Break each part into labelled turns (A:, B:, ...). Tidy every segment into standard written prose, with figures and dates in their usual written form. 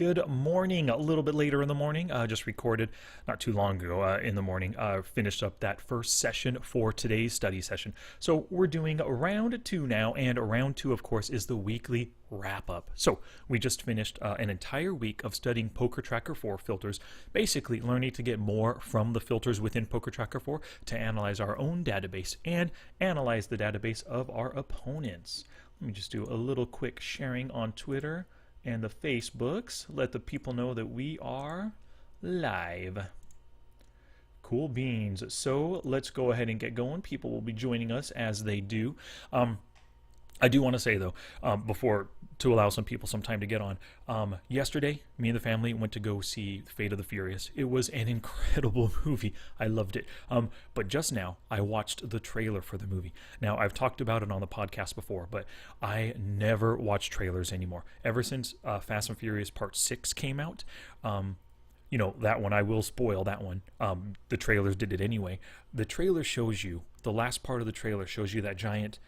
A: Good morning. A little bit later in the morning. Just recorded not too long ago in the morning. Finished up that first session for today's study session. So we're doing round two now, and round two, of course, is the weekly wrap up. So we just finished an entire week of studying PokerTracker 4 filters, basically learning to get more from the filters within PokerTracker 4 to analyze our own database and analyze the database of our opponents. Let me just do a little quick sharing on Twitter and the Facebooks. Let the people know that we are live. Cool beans. So let's go ahead and get going. People will be joining us as they do. I do want to say though, before, to allow some people some time to get on, yesterday me and the family went to go see Fate of the Furious. It was an incredible movie. I loved it. But just now I watched the trailer for the movie. Now I've talked about it on the podcast before, but I never watch trailers anymore. Ever since Fast and Furious Part 6 came out, you know, that one, I will spoil that one. The trailers did it anyway. The trailer shows you, the last part of the trailer shows you that giant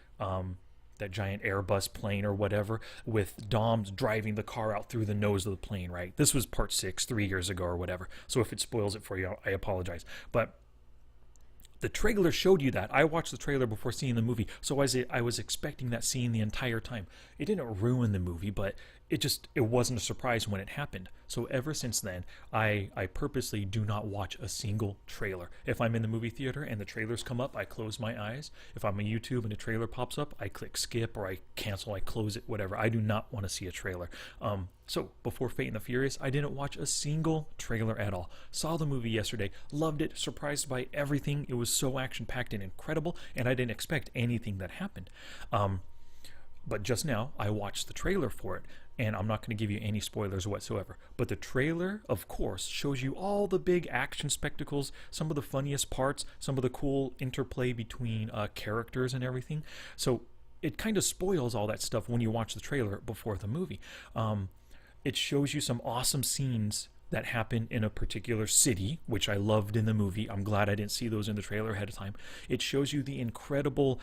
A: Airbus plane or whatever, with Dom's driving the car out through the nose of the plane, right? This was part 6, 3 years ago or whatever. So if it spoils it for you, I apologize. But the trailer showed you that. I watched the trailer before seeing the movie, so I was expecting that scene the entire time. It didn't ruin the movie, but it wasn't a surprise when it happened. So ever since then, I purposely do not watch a single trailer. If I'm in the movie theater and the trailers come up, I close my eyes. If I'm on YouTube and a trailer pops up, I click skip or I cancel, I close it, whatever. I do not want to see a trailer. So before Fate and the Furious, I didn't watch a single trailer at all. Saw the movie yesterday, loved it, surprised by everything. It was so action-packed and incredible, and I didn't expect anything that happened. But just now, I watched the trailer for it, and I'm not going to give you any spoilers whatsoever. But the trailer, of course, shows you all the big action spectacles, some of the funniest parts, some of the cool interplay between characters and everything. So it kind of spoils all that stuff when you watch the trailer before the movie. It shows you some awesome scenes that happen in a particular city, which I loved in the movie. I'm glad I didn't see those in the trailer ahead of time. It shows you the incredible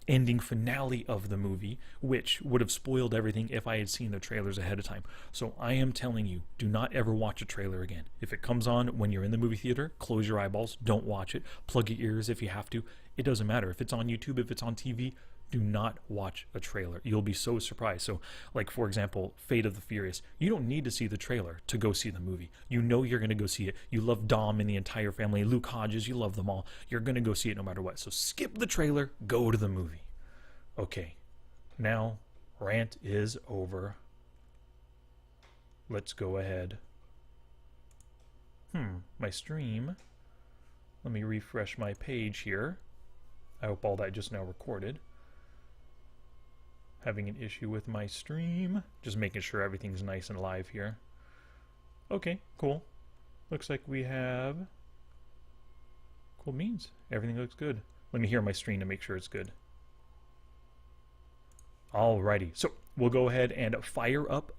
A: ending finale of the movie, which would have spoiled everything if I had seen the trailers ahead of time. So I am telling you, do not ever watch a trailer again. If it comes on when you're in the movie theater, close your eyeballs, don't watch it, plug your ears if you have to. It doesn't matter. If it's on YouTube, if it's on TV, do not watch a trailer. You'll be so surprised. So, like, for example, Fate of the Furious. You don't need to see the trailer to go see the movie. You know you're going to go see it. You love Dom and the entire family. Luke Hodges, you love them all. You're going to go see it no matter what. So skip the trailer, go to the movie. Okay, now rant is over. Let's go ahead. My stream. Let me refresh my page here. I hope all that just now recorded. Having an issue with my stream. Just making sure everything's nice and live here. Okay, cool. Looks like we have cool beans. Everything looks good. Let me hear my stream to make sure it's good. Alrighty, so we'll go ahead and fire up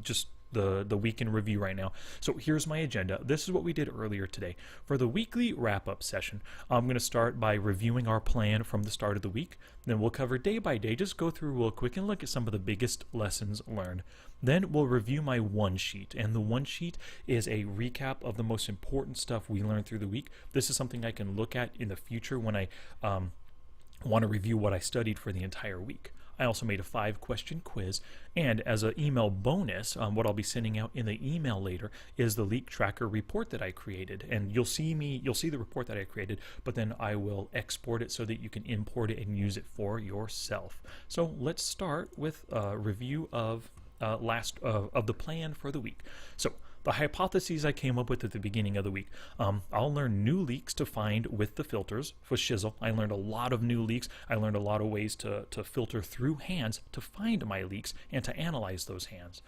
A: just the week in review right now. So here's my agenda. This is what we did earlier today. For the weekly wrap-up session, I'm going to start by reviewing our plan from the start of the week. Then we'll cover day by day, just go through real quick and look at some of the biggest lessons learned. Then we'll review my one sheet, and the one sheet is a recap of the most important stuff we learned through the week. This is something I can look at in the future when I want to review what I studied for the entire week. I also made a 5-question quiz, and as an email bonus, what I'll be sending out in the email later is the LeakTracker report that I created. And you'll see the report that I created, but then I will export it so that you can import it and use it for yourself. So let's start with a review of the plan for the week. So the hypotheses I came up with at the beginning of the week. I'll learn new leaks to find with the filters for Shizzle. I learned a lot of new leaks. I learned a lot of ways to filter through hands to find my leaks and to analyze those hands.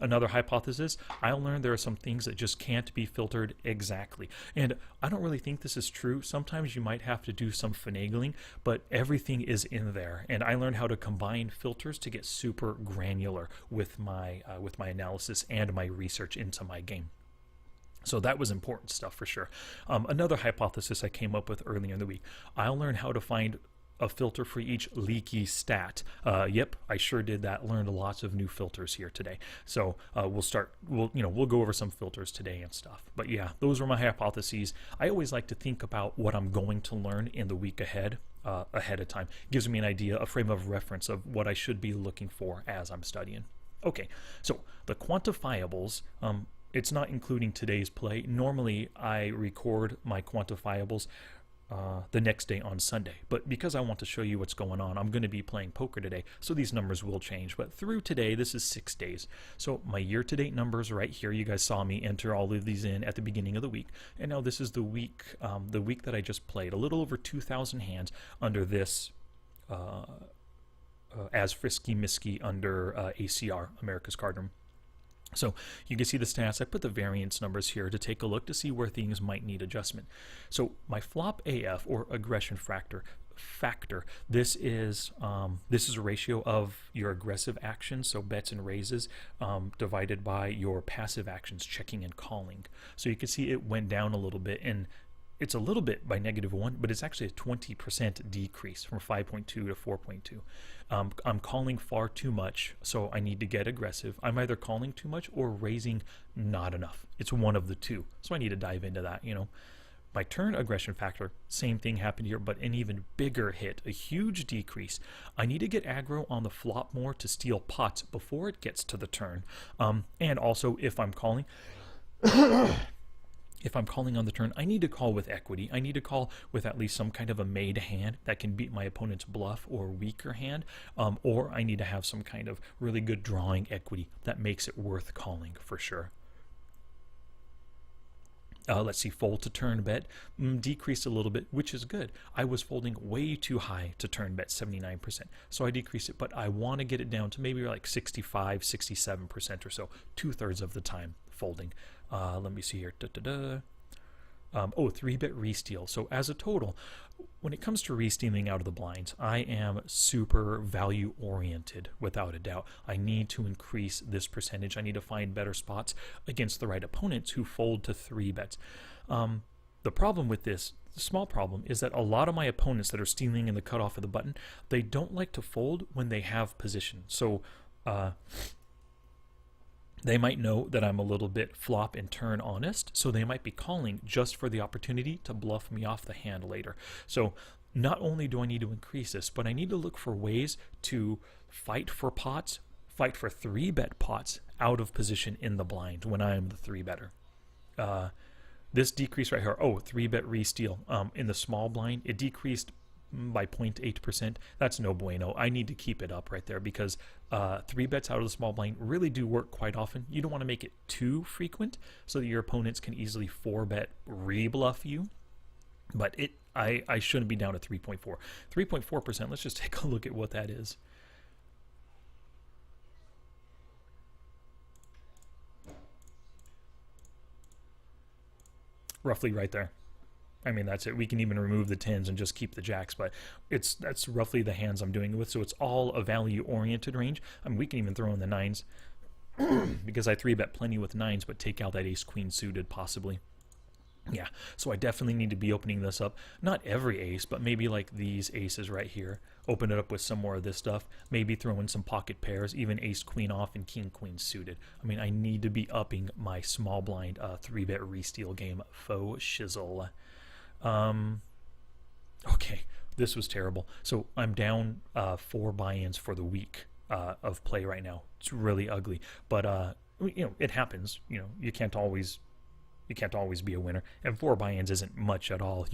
A: Another hypothesis, I'll learn there are some things that just can't be filtered exactly. And I don't really think this is true. Sometimes you might have to do some finagling, but everything is in there. And I learned how to combine filters to get super granular with my analysis and my research into my game. So that was important stuff for sure. Another hypothesis I came up with earlier in the week, I'll learn how to find a filter for each leaky stat. Yep, I sure did that. Learned lots of new filters here today. So we'll go over some filters today and stuff. But yeah, those were my hypotheses. I always like to think about what I'm going to learn in the week ahead of time. Gives me an idea, a frame of reference of what I should be looking for as I'm studying. Okay, so the quantifiables, it's not including today's play. Normally, I record my quantifiables the next day on Sunday. But because I want to show you what's going on, I'm going to be playing poker today, so these numbers will change. But through today, this is 6 days. So my year-to-date numbers right here, you guys saw me enter all of these in at the beginning of the week. And now this is the week that I just played. A little over 2,000 hands under this as Frisky Misky under ACR, America's Card Room. So you can see the stats. I put the variance numbers here to take a look to see where things might need adjustment. So my flop AF, or aggression factor, this is a ratio of your aggressive actions, so bets and raises, divided by your passive actions, checking and calling. So you can see it went down a little bit, and it's a little bit by -1, but it's actually a 20% decrease from 5.2 to 4.2. I'm calling far too much, so I need to get aggressive. I'm either calling too much or raising not enough. It's one of the two, so I need to dive into that, My turn aggression factor, same thing happened here, but an even bigger hit, a huge decrease. I need to get aggro on the flop more to steal pots before it gets to the turn. And also, if I'm calling... If I'm calling on the turn, I need to call with equity. I need to call with at least some kind of a made hand that can beat my opponent's bluff or weaker hand, or I need to have some kind of really good drawing equity that makes it worth calling for sure. Let's see, fold to turn bet decreased a little bit, which is good. I was folding way too high to turn bet, 79%. So I decreased it, but I want to get it down to maybe like 65, 67% or so, 2/3 of the time folding. Let me see here. 3-bet re-steal. So as a total, when it comes to re-stealing out of the blinds, I am super value oriented without a doubt. I need to increase this percentage. I need to find better spots against the right opponents who fold to 3-bets. The problem with this, the small problem, is that a lot of my opponents that are stealing in the cutoff of the button, they don't like to fold when they have position. So they might know that I'm a little bit flop and turn honest, so they might be calling just for the opportunity to bluff me off the hand later. So not only do I need to increase this, but I need to look for ways to fight for pots, fight for 3-bet pots out of position in the blind when I am the 3-better. This decrease right here, 3-bet re-steal. In the small blind, it decreased by 0.8%. That's no bueno. I need to keep it up right there because 3-bets out of the small blind really do work quite often. You don't want to make it too frequent so that your opponents can easily 4-bet re-bluff you. But I shouldn't be down to 3.4. 3.4%, let's just take a look at what that is. Roughly right there. I mean, that's it. We can even remove the 10s and just keep the jacks, but that's roughly the hands I'm doing it with. So it's all a value-oriented range. I mean, we can even throw in the 9s because I 3-bet plenty with 9s, but take out that ace-queen suited possibly. Yeah, so I definitely need to be opening this up. Not every ace, but maybe like these aces right here. Open it up with some more of this stuff. Maybe throw in some pocket pairs, even ace-queen off and king-queen suited. I mean, I need to be upping my small blind 3-bet re-steal game. Faux shizzle. Okay, this was terrible. So I'm down 4 buy-ins for the week of play right now. It's really ugly, but it happens. You can't always be a winner, and 4 buy-ins isn't much at all.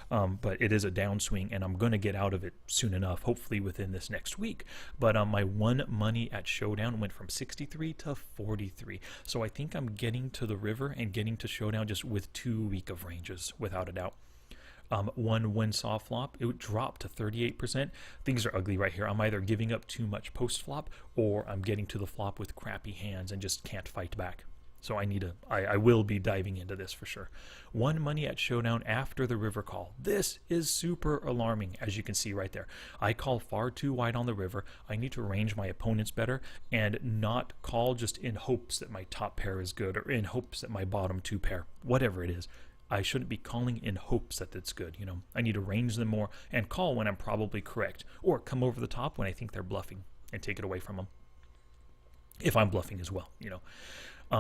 A: But it is a downswing, and I'm going to get out of it soon enough, hopefully within this next week. But my one money at Showdown went from 63 to 43, so I think I'm getting to the river and getting to Showdown just with 2 week of ranges, without a doubt. One win soft flop, it dropped to 38%. Things are ugly right here. I'm either giving up too much post flop, or I'm getting to the flop with crappy hands and just can't fight back. So I will be diving into this for sure. One money at Showdown after the river call. This is super alarming, as you can see right there. I call far too wide on the river. I need to range my opponents better and not call just in hopes that my top pair is good or in hopes that my bottom 2 pair, whatever it is. I shouldn't be calling in hopes that it's good. I need to range them more and call when I'm probably correct, or come over the top when I think they're bluffing and take it away from them if I'm bluffing as well.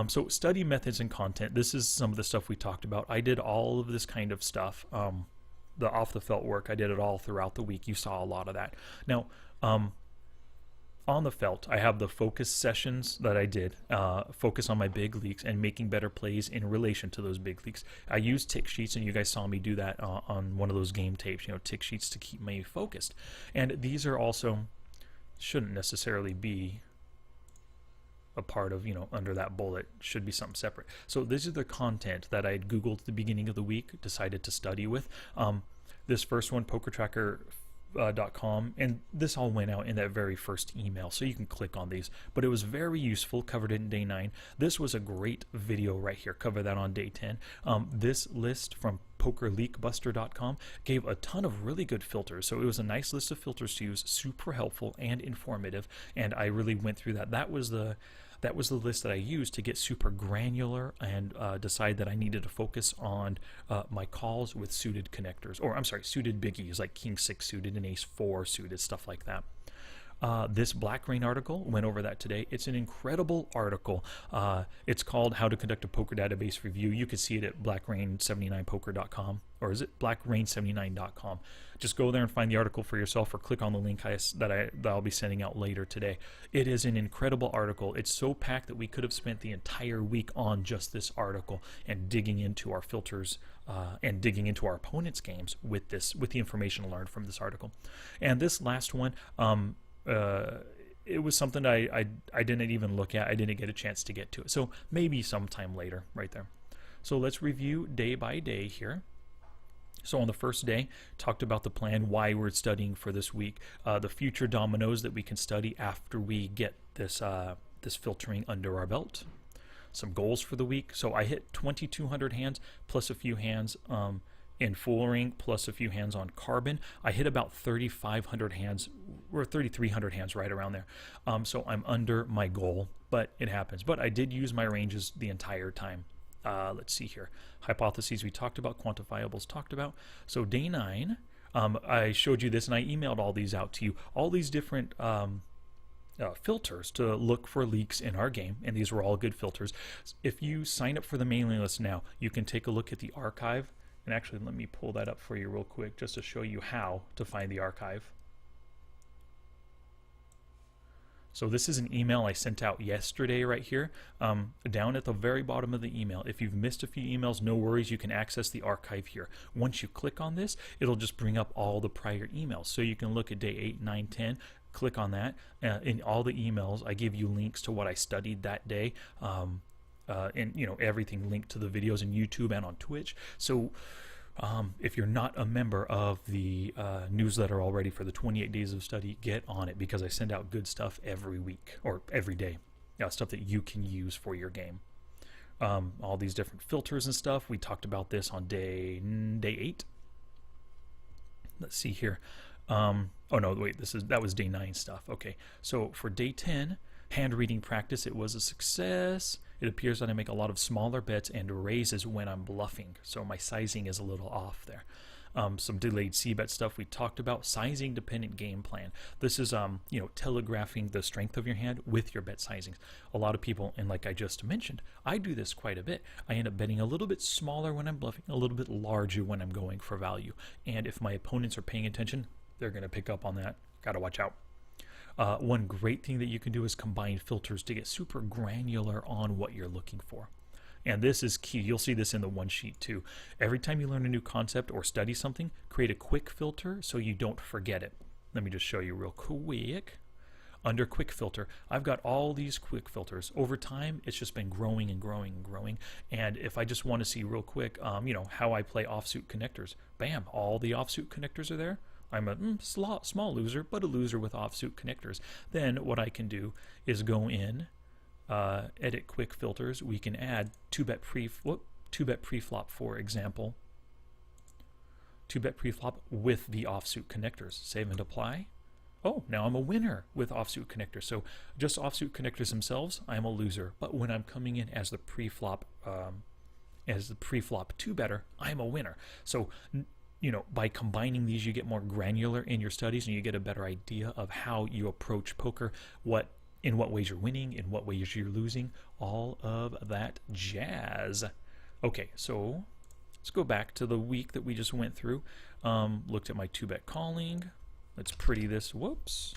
A: So study methods and content. This is some of the stuff we talked about. I did all of this kind of stuff. The off the felt work, I did it all throughout the week. You saw a lot of that. Now, on the felt, I have the focus sessions that I did, focus on my big leaks and making better plays in relation to those big leaks. I use tick sheets, and you guys saw me do that on one of those game tapes, tick sheets to keep me focused. And these are also, shouldn't necessarily be a part of, under that bullet, should be something separate. So this is the content that I had Googled at the beginning of the week, decided to study with. This first one, PokerTracker.com, and this all went out in that very first email, so you can click on these, but it was very useful, covered it in day 9. This was a great video right here, cover that on day 10. This list from PokerLeakBuster.com gave a ton of really good filters, so it was a nice list of filters to use, super helpful and informative, and I really went through that. That was the list that I used to get super granular and decide that I needed to focus on my calls with suited connectors, or I'm sorry, suited biggies like King 6 suited and Ace 4 suited, stuff like that. This Black Rain article, went over that today. It's an incredible article. It's called How to Conduct a Poker Database Review. You can see it at blackrain79poker.com, or is it blackrain79.com? Just go there and find the article for yourself, or click on the link that I'll be sending out later today. It is an incredible article. It's so packed that we could have spent the entire week on just this article and digging into our filters and digging into our opponents' games with the information learned from this article. And this last one, it was something I didn't even look at. I didn't get a chance to get to it. So maybe sometime later, right there. So let's review day by day here. So on the first day, talked about the plan, why we're studying for this week, the future dominoes that we can study after we get this filtering under our belt. Some goals for the week. So I hit 2,200 hands plus a few hands in full ring, plus a few hands on carbon. I hit about 3,500 hands, or 3,300 hands, right around there. So I'm under my goal, but it happens. But I did use my ranges the entire time. Let's see here. Hypotheses we talked about, quantifiables talked about. So day 9, I showed you this, and I emailed all these out to you. All these different filters to look for leaks in our game, and these were all good filters. If you sign up for the mailing list now, you can take a look at the archive. And actually, let me pull that up for you real quick just to show you how to find the archive. So this is an email I sent out yesterday right here, down at the very bottom of the email. If you've missed a few emails, no worries, you can access the archive here. Once you click on this, it'll just bring up all the prior emails. So you can look at day 8, 9, 10, click on that. In all the emails, I give you links to what I studied that day. And everything linked to the videos in YouTube and on Twitch. So if you're not a member of the newsletter already for the 28 days of study, get on it, because I send out good stuff every week or every day. Stuff that you can use for your game. All these different filters and stuff. We talked about this on day 8. Let's see here. Oh no, wait, that was day 9 stuff. Okay, so for day 10, hand reading practice, it was a success. It appears that I make a lot of smaller bets and raises when I'm bluffing, so my sizing is a little off there. Some delayed c-bet stuff we talked about. Sizing dependent game plan. This is telegraphing the strength of your hand with your bet sizings. A lot of people, and like I just mentioned, I do this quite a bit. I end up betting a little bit smaller when I'm bluffing, a little bit larger when I'm going for value. And if my opponents are paying attention, they're going to pick up on that. Gotta watch out. One great thing that you can do is combine filters to get super granular on what you're looking for. And this is key. You'll see this in the one sheet too. Every time you learn a new concept or study something, create a quick filter so you don't forget it. Let me just show you real quick. Under quick filter, I've got all these quick filters. Over time, it's just been growing and growing and growing. And if I just want to see real quick, how I play offsuit connectors, bam, all the offsuit connectors are there. I'm a small loser, but a loser with offsuit connectors. Then what I can do is go in, edit quick filters. We can add 2-bet preflop, for example. 2-bet preflop with the offsuit connectors. Save and apply. Oh, now I'm a winner with offsuit connectors. So just offsuit connectors themselves, I'm a loser. But when I'm coming in as the preflop as the pre-flop 2 better, I'm a winner. So you know, by combining these, you get more granular in your studies and you get a better idea of how you approach poker, in what ways you're winning, in what ways you're losing, all of that jazz. Okay, so let's go back to the week that we just went through. Looked at my 2-bet calling. Let's pretty this. Whoops.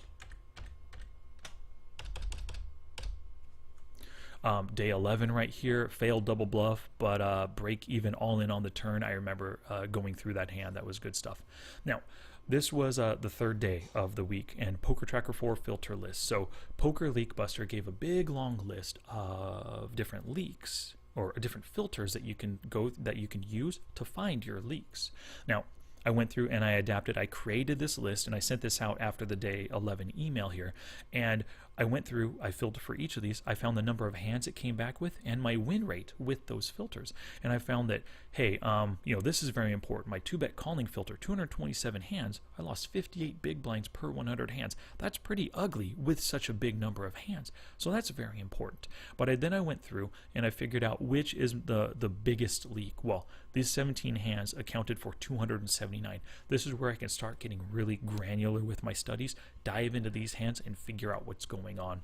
A: Day 11 right here, failed double bluff, but break even all in on the turn. I remember going through that hand. That was good stuff. Now, this was the 3rd day of the week, and PokerTracker 4 filter list. So Poker Leak Buster gave a big long list of different leaks or different filters that you can use to find your leaks. Now, I went through and I adapted. I created this list and I sent this out after the day 11 email here. And I went through, I filtered for each of these. I found the number of hands it came back with and my win rate with those filters. And I found that, hey, you know, this is very important. My 2-bet calling filter, 227 hands, I lost 58 big blinds per 100 hands. That's pretty ugly with such a big number of hands. So that's very important. But then I went through and I figured out which is the biggest leak. Well, these 17 hands accounted for 279. This is where I can start getting really granular with my studies, dive into these hands and figure out what's going on.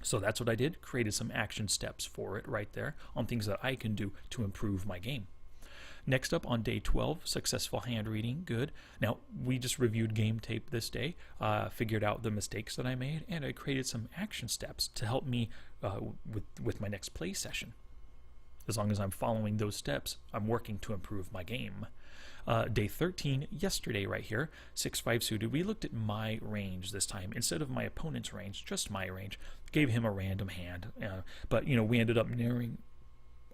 A: So that's what I did, created some action steps for it right there on things that I can do to improve my game. Next up on day 12, successful hand reading, good. Now, we just reviewed game tape this day, figured out the mistakes that I made, and I created some action steps to help me with my next play session. As long as I'm following those steps, I'm working to improve my game. Day 13, yesterday right here, 6-5 suited, we looked at my range this time. Instead of my opponent's range, just my range. Gave him a random hand. But, you know, we ended up narrowing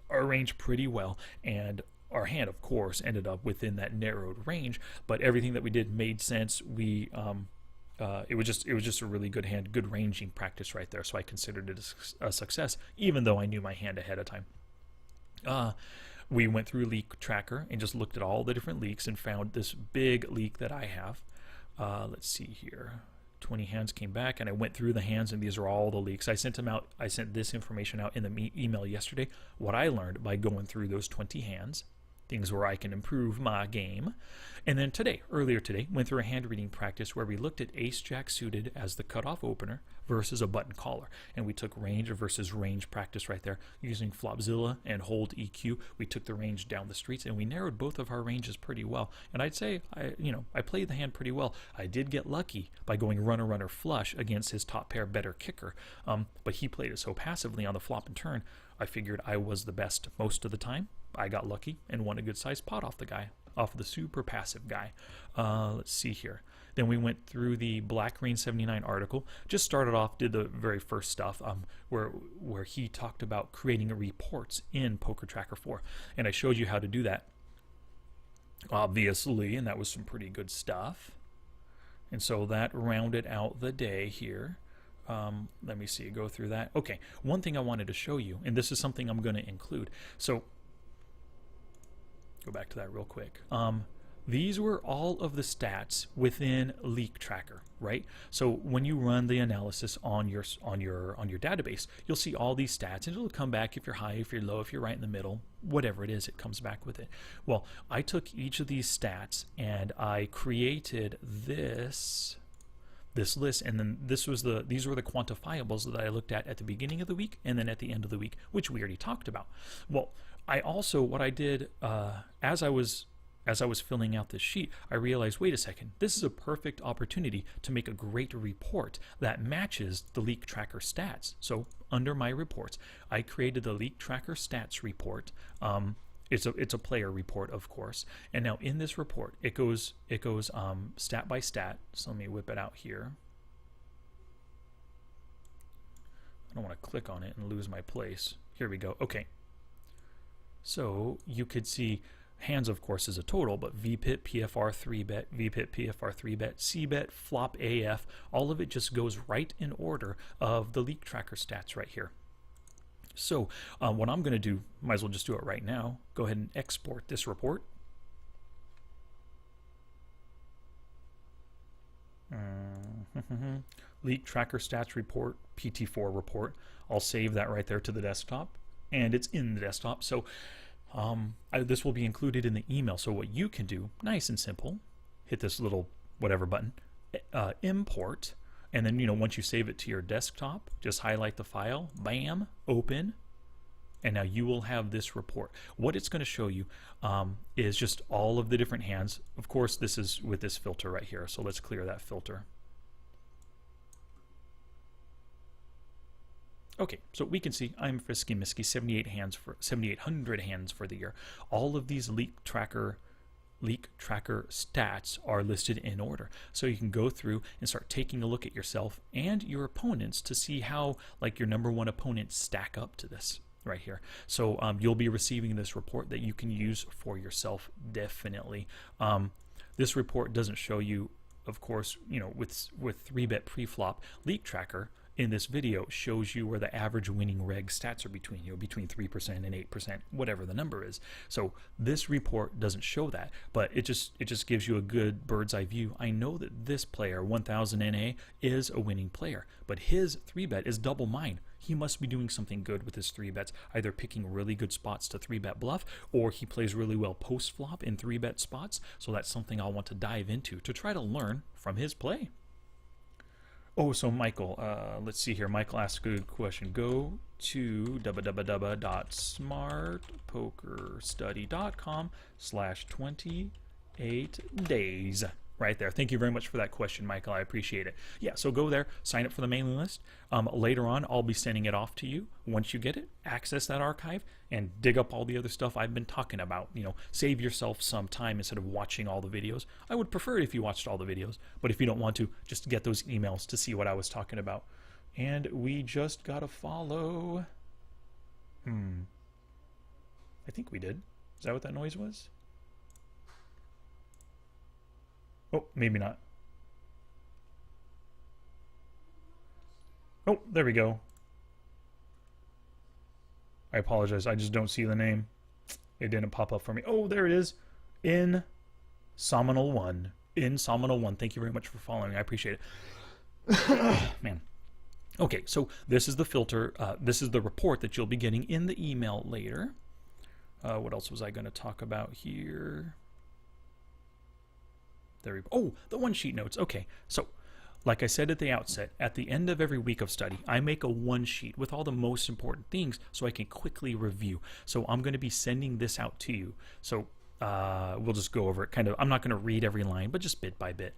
A: our range pretty well. And our hand, of course, ended up within that narrowed range. But everything that we did made sense. It was just a really good hand, good ranging practice right there. So I considered it a success, even though I knew my hand ahead of time. We went through LeakTracker and just looked at all the different leaks and found this big leak that I have. Let's see here. 20 hands came back and I went through the hands and these are all the leaks. I sent this information out in the email yesterday. What I learned by going through those 20 hands, things where I can improve my game. And then earlier today, went through a hand reading practice where we looked at ace-jack suited as the cutoff opener versus a button caller. And we took range versus range practice right there using Flopzilla and Hold EQ. We took the range down the streets and we narrowed both of our ranges pretty well. And I'd say, I played the hand pretty well. I did get lucky by going runner flush against his top pair better kicker. But he played it so passively on the flop and turn, I figured I was the best most of the time. I got lucky and won a good sized pot off the super passive guy. Let's see here. Then we went through the Black Green 79 article. Just started off, did the very first stuff where he talked about creating reports in PokerTracker 4. And I showed you how to do that, obviously, and that was some pretty good stuff. And so that rounded out the day here. Let me see, go through that. Okay, one thing I wanted to show you, and this is something I'm going to include. So go back to that real quick. These were all of the stats within LeakTracker, right? So when you run the analysis on your database, you'll see all these stats, and it'll come back if you're high, if you're low, if you're right in the middle, whatever it is, it comes back with it. Well, I took each of these stats and I created this list, and then these were the quantifiables that I looked at the beginning of the week and then at the end of the week, which we already talked about. Well, I also, what I did as I was filling out this sheet, I realized, wait a second, this is a perfect opportunity to make a great report that matches the LeakTracker stats. So under my reports, I created the LeakTracker Stats Report. It's a player report, of course. And now in this report, it goes stat by stat. So let me whip it out here. I don't want to click on it and lose my place. Here we go. Okay. So you could see hands, of course, is a total, but VPIP, PFR, 3-bet, VPIP, PFR, 3-bet, C-bet, flop, AF, all of it just goes right in order of the LeakTracker stats right here. So what I'm going to do, might as well just do it right now, go ahead and export this report. LeakTracker Stats Report, PT4 report. I'll save that right there to the desktop, and it's in the desktop. So This will be included in the email. So what you can do, nice and simple, hit this little whatever button, import, and then once you save it to your desktop, just highlight the file, bam, open, and now you will have this report. What it's going to show you is just all of the different hands. Of course, this is with this filter right here. So let's clear that filter. Okay, so we can see I'm frisky misky 7,800 hands for the year. All of these LeakTracker stats are listed in order, so you can go through and start taking a look at yourself and your opponents to see how like your number one opponents stack up to this right here. So you'll be receiving this report that you can use for yourself, definitely. This report doesn't show you, of course, with 3-bet pre-flop. LeakTracker in this video shows you where the average winning reg stats are between 3% and 8%, whatever the number is. So this report doesn't show that, but it just gives you a good bird's eye view. I know that this player, 1000 NA, is a winning player, but his 3-bet is double mine. He must be doing something good with his 3-bets, either picking really good spots to 3-bet bluff, or he plays really well post-flop in 3-bet spots. So that's something I'll want to dive into to try to learn from his play. Oh, so Michael, let's see here. Michael asked a good question. Go to www.smartpokerstudy.com/28days. Right there. Thank you very much for that question, Michael. I appreciate it. Yeah, so go there, sign up for the mailing list. Later on, I'll be sending it off to you. Once you get it, access that archive and dig up all the other stuff I've been talking about. Save yourself some time instead of watching all the videos. I would prefer it if you watched all the videos, but if you don't want to, just get those emails to see what I was talking about. And we just got a follow. I think we did. Is that what that noise was? Oh, maybe not. Oh, there we go. I apologize. I just don't see the name. It didn't pop up for me. Oh, there it is. In Sominal 1. In Sominal 1. Thank you very much for following. I appreciate it. Man. Okay, so this is the filter. This is the report that you'll be getting in the email later. What else was I going to talk about here? There we go. Oh, the one-sheet notes. Okay, so like I said at the outset, at the end of every week of study, I make a one-sheet with all the most important things so I can quickly review. So I'm going to be sending this out to you. So we'll just go over it kind of. I'm not going to read every line, but just bit by bit.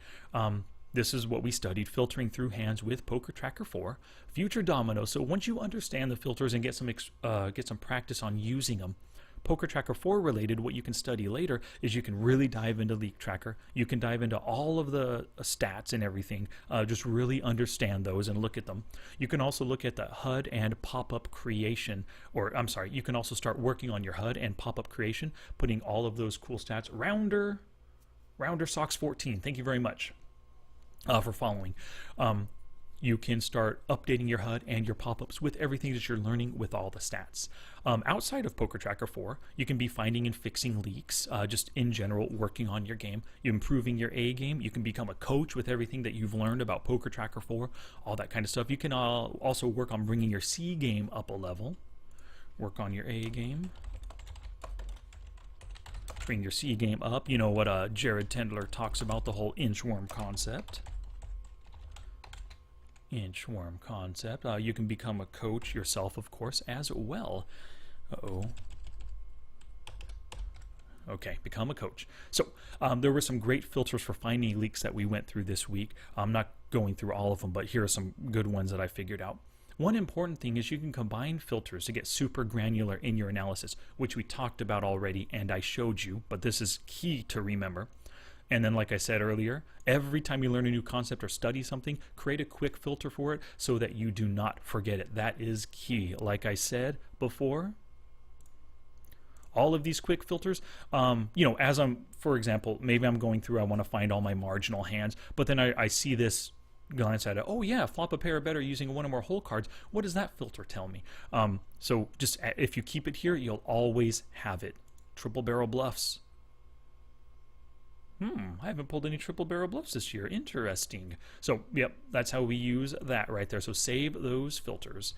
A: This is what we studied, filtering through hands with PokerTracker 4, future dominoes. So once you understand the filters and get some practice on using them, PokerTracker 4 related, what you can study later is you can really dive into LeakTracker. You can dive into all of the stats and everything, just really understand those and look at them. You can also look at the HUD and pop-up creation, or I'm sorry, you can also start working on your HUD and pop-up creation, putting all of those cool stats. Rounder Socks 14, thank you very much for following. You can start updating your HUD and your pop-ups with everything that you're learning with all the stats. Outside of PokerTracker 4, you can be finding and fixing leaks, just in general, working on your game. You're improving your A game. You can become a coach with everything that you've learned about PokerTracker 4, all that kind of stuff. You can also work on bringing your C game up a level. Work on your A game. Bring your C game up. You know what Jared Tendler talks about, the whole inchworm concept. Inchworm concept. You can become a coach yourself, of course, as well. Okay, become a coach. So there were some great filters for finding leaks that we went through this week. I'm not going through all of them, but here are some good ones that I figured out. One important thing is you can combine filters to get super granular in your analysis, which we talked about already and I showed you, but this is key to remember. And then, like I said earlier, every time you learn a new concept or study something, create a quick filter for it so that you do not forget it. That is key. Like I said before, all of these quick filters, as I'm, for example, maybe I'm going through, I want to find all my marginal hands, but then I see this, glance at it, oh yeah, flop a pair or better using one or more hole cards. What does that filter tell me? So just if you keep it here, you'll always have it. Triple barrel bluffs. I haven't pulled any triple barrel bluffs this year. Interesting. So, yep, that's how we use that right there. So save those filters.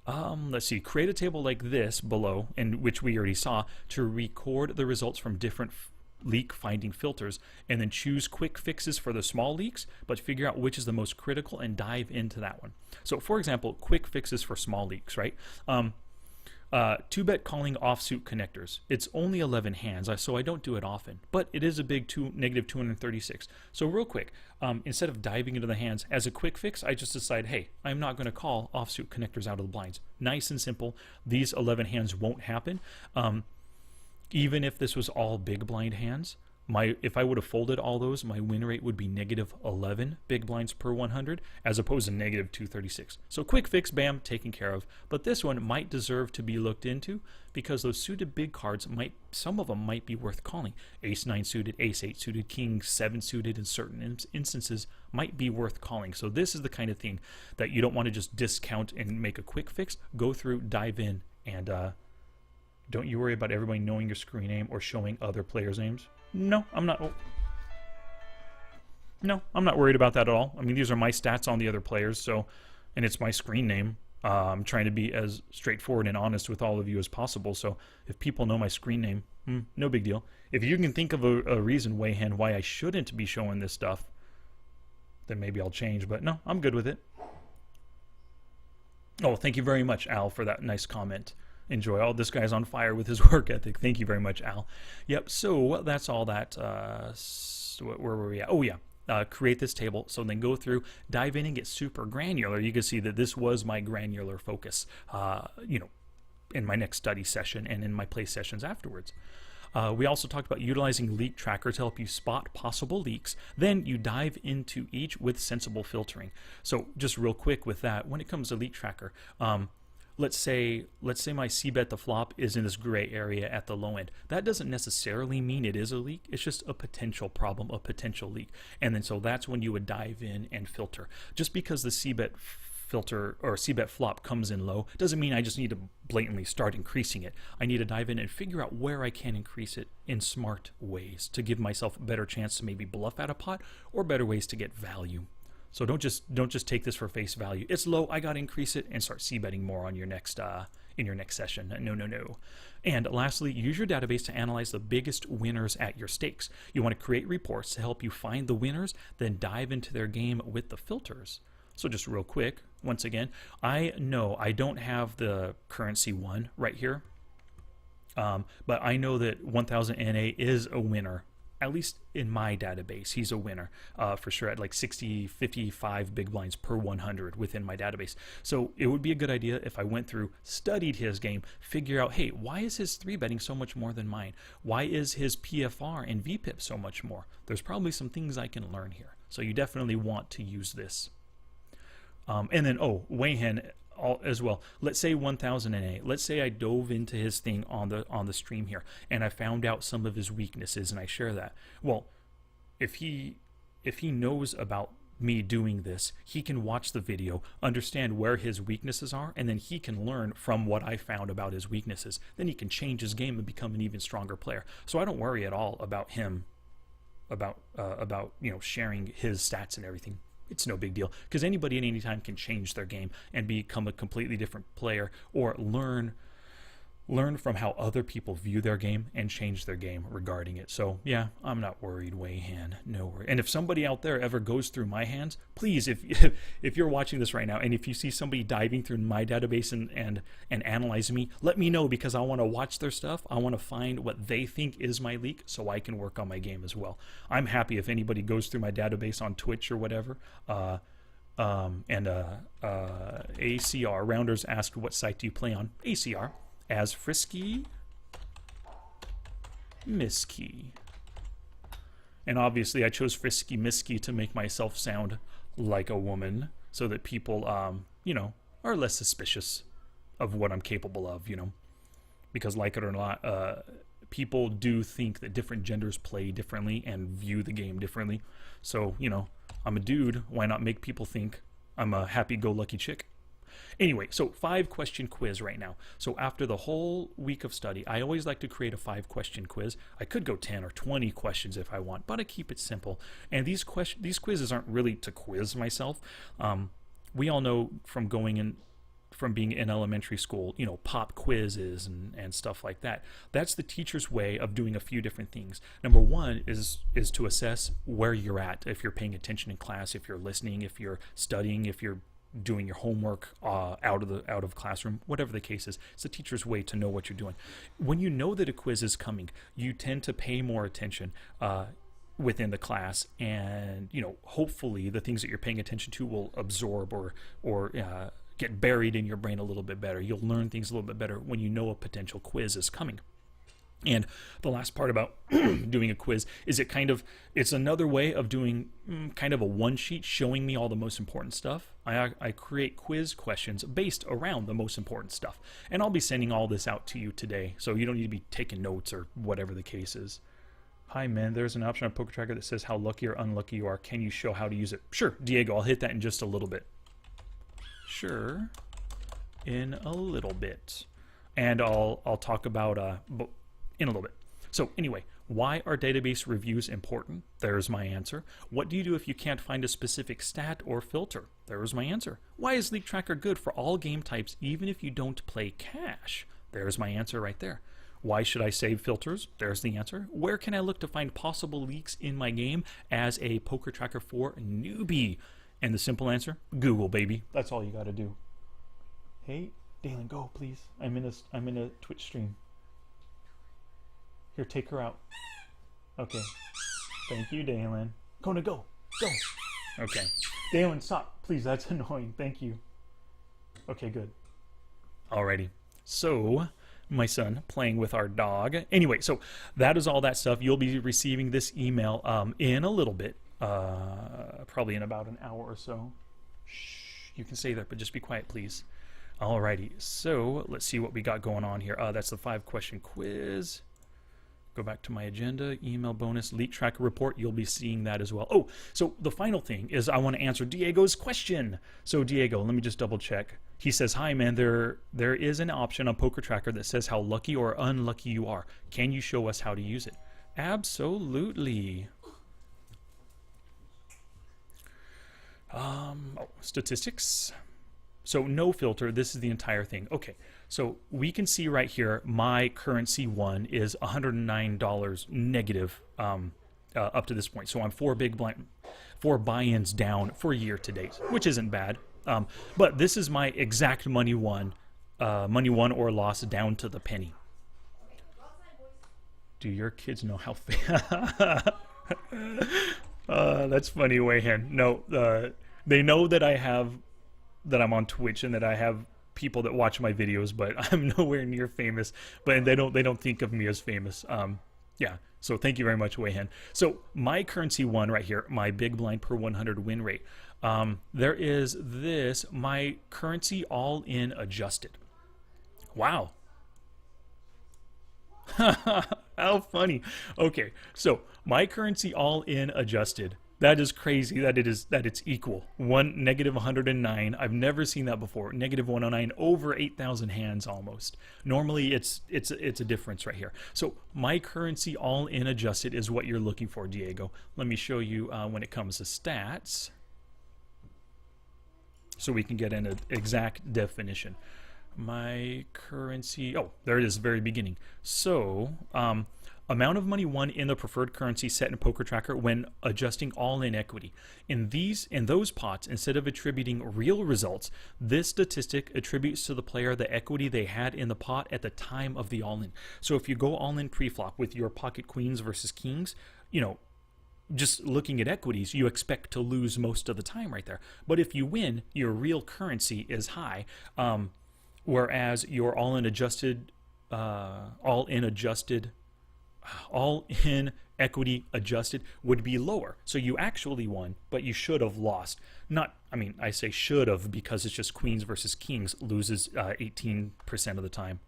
A: Let's see, create a table like this below, and which we already saw, to record the results from different leak finding filters, and then choose quick fixes for the small leaks, but figure out which is the most critical and dive into that one. So for example, quick fixes for small leaks, right? 2-bet calling offsuit connectors. It's only 11 hands, so I don't do it often, but it is a big negative 236. So real quick, instead of diving into the hands, as a quick fix, I just decide, hey, I'm not going to call offsuit connectors out of the blinds. Nice and simple. These 11 hands won't happen. Even if this was all big blind hands, if I would have folded all those, my win rate would be negative 11 big blinds per 100, as opposed to negative 236. So quick fix, bam, taken care of. But this one might deserve to be looked into, because those suited big cards some of them might be worth calling. Ace 9 suited, Ace 8 suited, King 7 suited in certain instances might be worth calling. So this is the kind of thing that you don't want to just discount and make a quick fix. Go through, dive in, and don't you worry about everybody knowing your screen name or showing other players' names. No, I'm not. No, I'm not worried about that at all. I mean, these are my stats on the other players, and it's my screen name. I'm trying to be as straightforward and honest with all of you as possible. So if people know my screen name, no big deal. If you can think of a reason, Wayhan, why I shouldn't be showing this stuff, then maybe I'll change. But no, I'm good with it. Oh, thank you very much, Al, for that nice comment. Enjoy. Oh, this guy's on fire with his work ethic. Thank you very much, Al. Yep, so that's all that. Where were we at? Oh, yeah. Create this table. So then go through, dive in, and get super granular. You can see that this was my granular focus, in my next study session and in my play sessions afterwards. We also talked about utilizing LeakTracker to help you spot possible leaks. Then you dive into each with sensible filtering. So just real quick with that, when it comes to LeakTracker, let's say my c-bet the flop is in this gray area at the low end. That doesn't necessarily mean it is a leak. It's just a potential problem, a potential leak. And then so that's when you would dive in and filter. Just because the c-bet filter or c-bet flop comes in low doesn't mean I just need to blatantly start increasing it. I need to dive in and figure out where I can increase it in smart ways to give myself a better chance to maybe bluff out a pot, or better ways to get value. So don't just take this for face value. It's low, I got to increase it, and start c-betting more on your next in your next session. No. And lastly, use your database to analyze the biggest winners at your stakes. You want to create reports to help you find the winners, then dive into their game with the filters. So just real quick, once again, I know I don't have the currency one right here, but I know that 1000 NA is a winner. At least in my database, he's a winner for sure at like 55 big blinds per 100 within my database. So it would be a good idea if I went through, studied his game, figure out, hey, why is his 3-betting so much more than mine? Why is his PFR and VPIP so much more? There's probably some things I can learn here. So you definitely want to use this. And then, Wayhan as well. Let's say 1000 NA. Let's say I dove into his thing on the stream here, and I found out some of his weaknesses, and I share that. Well, if he knows about me doing this, he can watch the video, understand where his weaknesses are, and then he can learn from what I found about his weaknesses. Then he can change his game and become an even stronger player. So I don't worry at all about him, about sharing his stats and everything. It's no big deal, because anybody at any time can change their game and become a completely different player, or learn from how other people view their game and change their game regarding it. So yeah, I'm not worried, Wayhan, no worry. And if somebody out there ever goes through my hands, please, if you're watching this right now, and if you see somebody diving through my database and analyzing me, let me know, because I want to watch their stuff. I want to find what they think is my leak, so I can work on my game as well. I'm happy if anybody goes through my database on Twitch or whatever. ACR Rounders asked, what site do you play on? ACR. As Frisky Misky. And obviously I chose Frisky Misky to make myself sound like a woman, so that people, are less suspicious of what I'm capable of, because like it or not, people do think that different genders play differently and view the game differently. So, I'm a dude, why not make people think I'm a happy-go-lucky chick? Anyway, so 5-question quiz right now. So after the whole week of study, I always like to create a 5-question quiz. I could go 10 or 20 questions if I want, but I keep it simple. And these quizzes aren't really to quiz myself. We all know from going in from being in elementary school, you know, pop quizzes and stuff like that. That's the teacher's way of doing a few different things. Number one is to assess where you're at, if you're paying attention in class, if you're listening, if you're studying, if you're doing your homework out of classroom, whatever the case is. It's the teacher's way to know what you're doing. When you know that a quiz is coming, you tend to pay more attention within the class, and you know, hopefully the things that you're paying attention to will absorb or get buried in your brain a little bit better. You'll learn things a little bit better when you know a potential quiz is coming. And the last part about doing a quiz is it's another way of doing kind of a one sheet showing me all the most important stuff. I create quiz questions based around the most important stuff. And I'll be sending all this out to you today, so you don't need to be taking notes or whatever the case is. Hi, man, there's an option on PokerTracker that says how lucky or unlucky you are. Can you show how to use it? Sure, Diego, I'll hit that in just a little bit. Sure, in a little bit. And I'll talk about in a little bit. So anyway, why are database reviews important? There's my answer. What do you do if you can't find a specific stat or filter? There's my answer. Why is LeakTracker good for all game types even if you don't play cash? There's my answer right there. Why should I save filters? There's the answer. Where can I look to find possible leaks in my game as a PokerTracker 4 newbie? And the simple answer, Google, baby. That's all you got to do. Hey, Dalen, go, please. I'm in a Twitch stream. Here, take her out. Okay. Thank you, Dalen. Kona, go. Go. Okay. Dalen, stop. Please, that's annoying. Thank you. Okay, good. Alrighty. So, my son playing with our dog. Anyway, so that is all that stuff. You'll be receiving this email in a little bit. Probably in about an hour or so. Shh. You can say that, but just be quiet, please. Alrighty. So, let's see what we got going on here. That's the 5-question quiz. Go back to my agenda, email bonus, LeakTracker report. You'll be seeing that as well. Oh, so the final thing is I want to answer Diego's question. So Diego, let me just double check. He says, hi, man, there is an option on PokerTracker that says how lucky or unlucky you are. Can you show us how to use it? Absolutely. Statistics. So no filter, this is the entire thing. Okay, so we can see right here, my currency one is $109 negative up to this point. So I'm 4 buy-ins down for year to date, which isn't bad. But this is my exact money won or loss down to the penny. Do your kids know how that's funny, Wayhan. No, they know that I'm on Twitch and that I have people that watch my videos, but I'm nowhere near famous. But they don't think of me as famous. Yeah. So thank you very much, Wayhan. So my currency one right here, my big blind per 100 win rate. There is this, my currency all in adjusted. Wow. How funny. Okay, so my currency all in adjusted. That is crazy that it's equal. Negative 109. I've never seen that before. Negative 109 over 8,000 hands almost. Normally it's a difference right here. So my currency all in adjusted is what you're looking for, Diego. Let me show you when it comes to stats, so we can get an exact definition. My currency, oh, there it is, very beginning. So amount of money won in the preferred currency set in PokerTracker when adjusting all-in equity. In those pots, instead of attributing real results, this statistic attributes to the player the equity they had in the pot at the time of the all-in. So if you go all-in pre-flop with your pocket queens versus kings, you know, just looking at equities, you expect to lose most of the time right there. But if you win, your real currency is high, whereas your all-in equity adjusted would be lower. So you actually won, but you should have lost. I say should have because it's just queens versus kings, loses 18% of the time.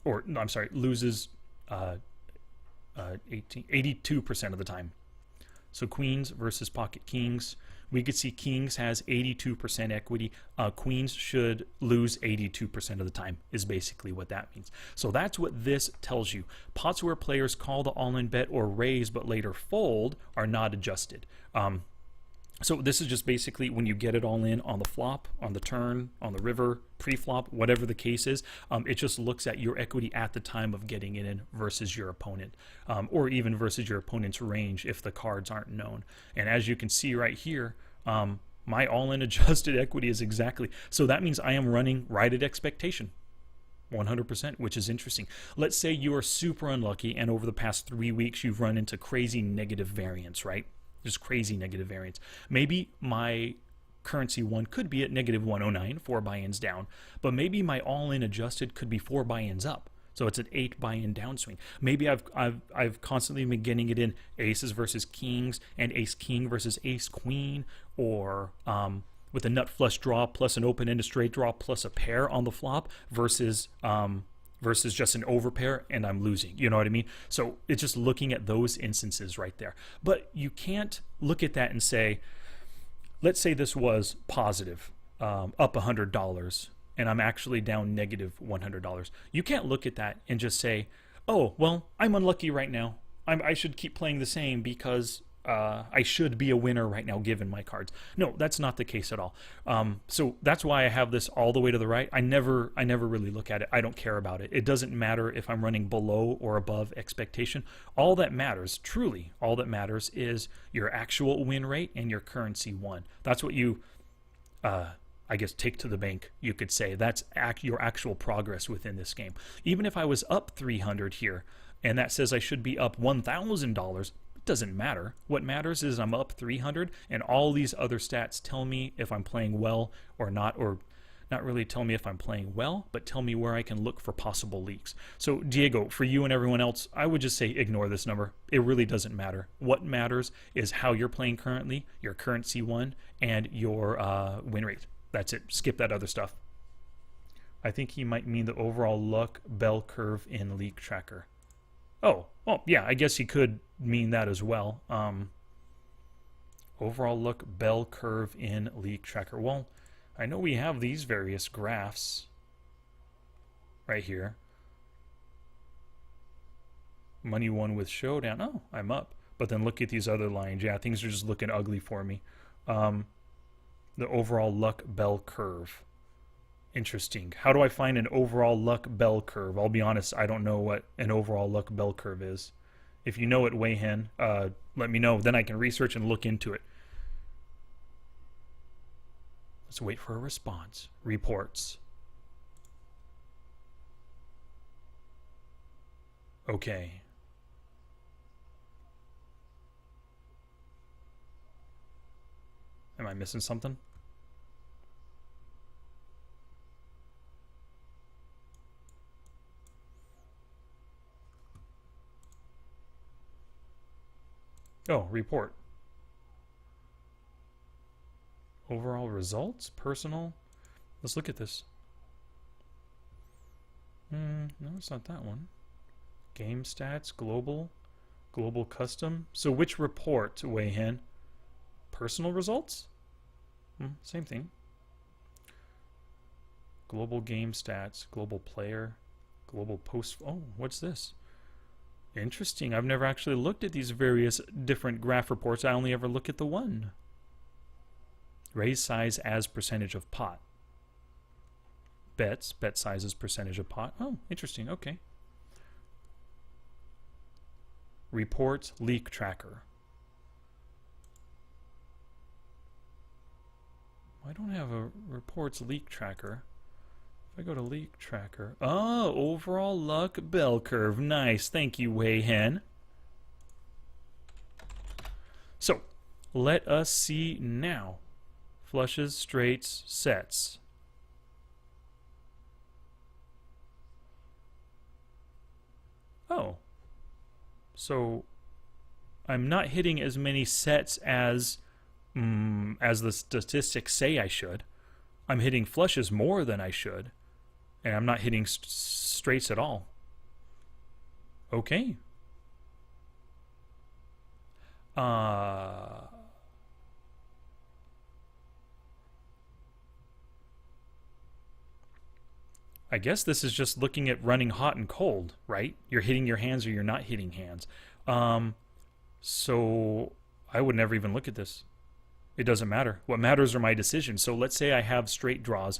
A: Or, no, I'm sorry, loses 82% of the time. So queens versus pocket kings. We could see kings has 82% equity. Queens should lose 82% of the time is basically what that means. So that's what this tells you. Pots where players call the all-in bet or raise but later fold are not adjusted. So this is just basically when you get it all in on the flop, on the turn, on the river, pre-flop, whatever the case is. It just looks at your equity at the time of getting it in versus your opponent, or even versus your opponent's range if the cards aren't known. And as you can see right here, my all-in adjusted equity is exactly. So that means I am running right at expectation. 100%, which is interesting. Let's say you are super unlucky and over the past 3 weeks you've run into crazy negative variance, right? Just crazy negative variance. Maybe my currency one could be at negative 109, 4 buy-ins down, but maybe my all-in adjusted could be 4 buy-ins up. So it's an 8 buy-in downswing. Maybe I've constantly been getting it in aces versus kings and ace king versus ace queen, or with a nut flush draw plus an open-ended straight draw plus a pair on the flop versus just an overpair and I'm losing. You know what I mean? So it's just looking at those instances right there. But you can't look at that and say, let's say this was positive, up $100, and I'm actually down negative $100. You can't look at that and just say, oh, well, I'm unlucky right now. I should keep playing the same because I should be a winner right now given my cards. No, that's not the case at all. So that's why I have this all the way to the right. I never really look at it. I don't care about it. It doesn't matter if I'm running below or above expectation. All that matters, truly, all that matters is your actual win rate and your currency won. That's what you, I guess, take to the bank, you could say. That's your actual progress within this game. Even if I was up 300 here, and that says I should be up $1,000, doesn't matter. What matters is I'm up 300 and all these other stats tell me if I'm playing well or not, or not really tell me if I'm playing well, but tell me where I can look for possible leaks. So Diego, for you and everyone else, I would just say ignore this number. It really doesn't matter. What matters is how you're playing currently, your currency won, and your win rate. That's it. Skip that other stuff. I think he might mean the overall luck bell curve in LeakTracker. Oh, well, yeah, I guess he could mean that as well. Overall look bell curve in LeakTracker. Well, I know we have these various graphs right here. Money won with showdown. Oh, I'm up. But then look at these other lines. Yeah, things are just looking ugly for me. The overall luck bell curve. Interesting. How do I find an overall luck bell curve? I'll be honest, I don't know what an overall luck bell curve is. If you know it, Wayhan, let me know. Then I can research and look into it. Let's wait for a response. Reports. Okay. Am I missing something? Oh, report. Overall results? Personal? Let's look at this. No, it's not that one. Game stats, global, global custom. So which report, Wayhan? Personal results? Same thing. Global game stats, global player, global post. Oh, what's this? Interesting. I've never actually looked at these various different graph reports. I only ever look at the one. Raise size as percentage of pot. Bets, bet size as percentage of pot. Oh, interesting. Okay. Reports, LeakTracker. I don't have a reports LeakTracker. If I go to LeakTracker, oh, overall luck bell curve. Nice, thank you, Wayhan. So, let us see now. Flushes, straights, sets. Oh, so I'm not hitting as many sets as the statistics say I should. I'm hitting flushes more than I should. And I'm not hitting straights at all. Okay. I guess this is just looking at running hot and cold, right? You're hitting your hands or you're not hitting hands. So I would never even look at this. It doesn't matter. What matters are my decisions. So let's say I have straight draws.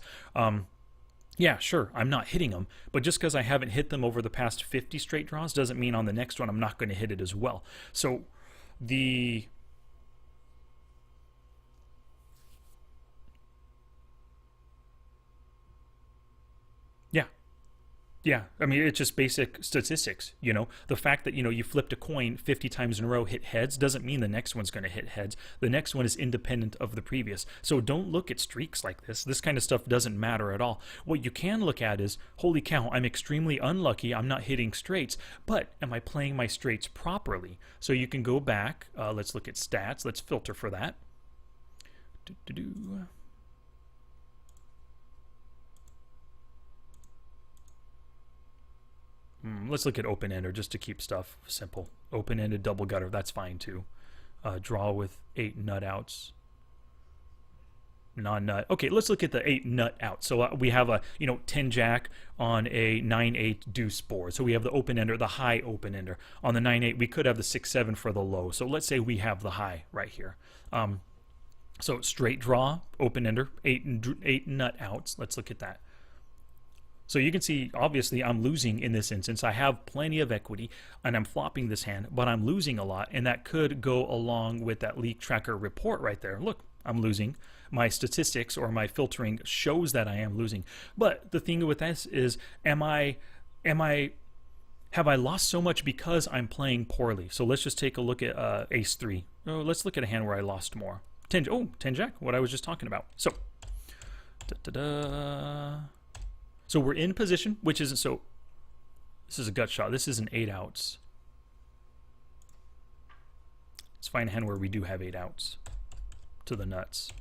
A: Yeah, sure, I'm not hitting them, but just because I haven't hit them over the past 50 straight draws doesn't mean on the next one I'm not going to hit it as well. So the Yeah, I mean, it's just basic statistics, you know. The fact that, you flipped a coin 50 times in a row, hit heads, doesn't mean the next one's going to hit heads. The next one is independent of the previous. So don't look at streaks like this. This kind of stuff doesn't matter at all. What you can look at is, holy cow, I'm extremely unlucky. I'm not hitting straights, but am I playing my straights properly? So you can go back. Let's look at stats. Let's filter for that. Let's look at open-ender just to keep stuff simple. Open-ended double gutter, that's fine too. Draw with 8 nut outs. Non-nut. Okay, let's look at the 8 nut outs. So we have a 10 jack on a 9-8 deuce board. So we have the open-ender, the high open-ender. On the 9-8, we could have the 6-7 for the low. So let's say we have the high right here. So straight draw, open-ender, 8 nut outs. Let's look at that. So you can see, obviously, I'm losing in this instance. I have plenty of equity, and I'm flopping this hand, but I'm losing a lot, and that could go along with that LeakTracker report right there. Look, I'm losing. My statistics or my filtering shows that I am losing. But the thing with this is, have I lost so much because I'm playing poorly? So let's just take a look at ace-3. Oh, let's look at a hand where I lost more. 10 jack, what I was just talking about. So, So we're in position, which isn't so. This is a gut shot. This is an 8 outs. Let's find a hand where we do have 8 outs to the nuts.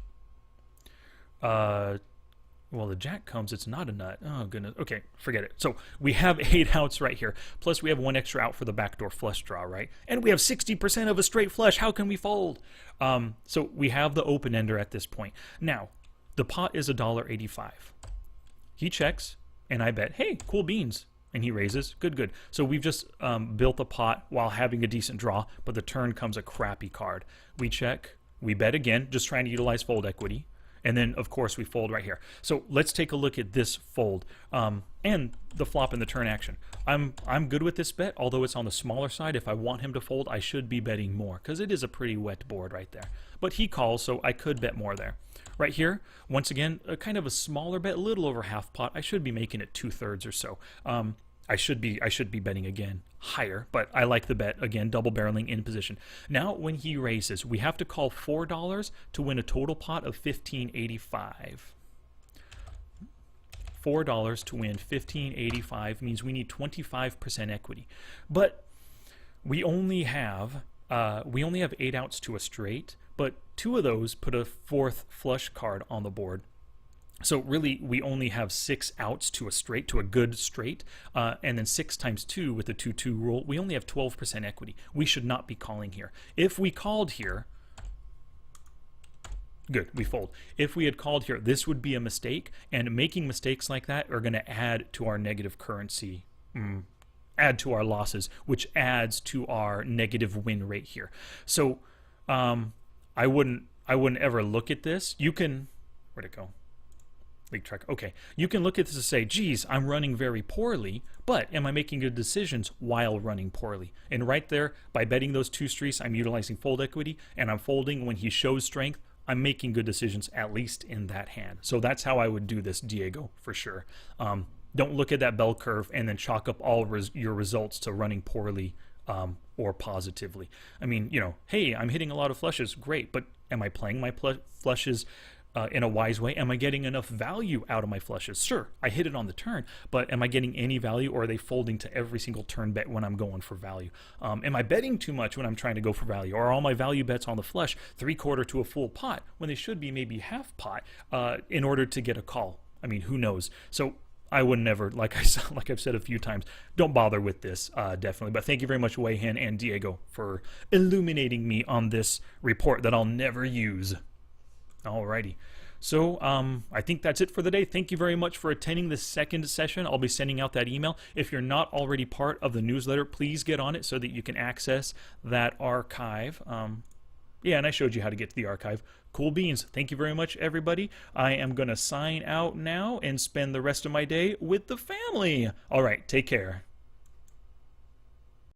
A: Well, the jack comes. It's not a nut. Oh, goodness. Okay, forget it. So we have 8 outs right here. Plus we have 1 extra out for the backdoor flush draw, right? And we have 60% of a straight flush. How can we fold? So we have the open ender at this point. Now, the pot is $1.85. He checks, and I bet, hey, cool beans. And he raises, good. So we've just built a pot while having a decent draw, but the turn comes a crappy card. We check, we bet again, just trying to utilize fold equity. And then, of course, we fold right here. So let's take a look at this fold and the flop and the turn action. I'm good with this bet, although it's on the smaller side. If I want him to fold, I should be betting more because it is a pretty wet board right there. But he calls, so I could bet more there. Right here, once again, a kind of a smaller bet, a little over half pot. I should be making it 2/3 or so. I should be betting again higher, but I like the bet again, double barreling in position. Now, when he raises, we have to call $4 to win a total pot of $15.85. $4 to win $15.85 means we need 25% equity, but we only have 8 outs to a straight, but 2 of those put a 4th flush card on the board. So really, we only have 6 outs to a straight, to a good straight, and then 6 times 2 with the 2-2 rule, we only have 12% equity. We should not be calling here. If we called here, good, we fold. If we had called here, this would be a mistake, and making mistakes like that are going to add to our negative currency, add to our losses, which adds to our negative win rate here. So I wouldn't ever look at this. You can, where'd it go? LeakTracker. Okay, you can look at this and say, geez, I'm running very poorly, but am I making good decisions while running poorly? And right there, by betting those 2 streets, I'm utilizing fold equity, and I'm folding when he shows strength. I'm making good decisions, at least in that hand. So that's how I would do this, Diego, for sure. Don't look at that bell curve and then chalk up all your results to running poorly or positively. I mean, hey, I'm hitting a lot of flushes, great, but am I playing my flushes in a wise way? Am I getting enough value out of my flushes? Sure, I hit it on the turn, but am I getting any value, or are they folding to every single turn bet when I'm going for value? Am I betting too much when I'm trying to go for value? Or are all my value bets on the flush 3/4 to a full pot when they should be maybe half pot in order to get a call? I mean, who knows? So I would never, like I've said a few times, don't bother with this, definitely. But thank you very much, Wei-Hin and Diego, for illuminating me on this report that I'll never use. Alrighty. So I think that's it for the day. Thank you very much for attending the second session. I'll be sending out that email. If you're not already part of the newsletter, please get on it so that you can access that archive. Yeah, and I showed you how to get to the archive. Cool beans. Thank you very much, everybody. I am going to sign out now and spend the rest of my day with the family. All right, take care.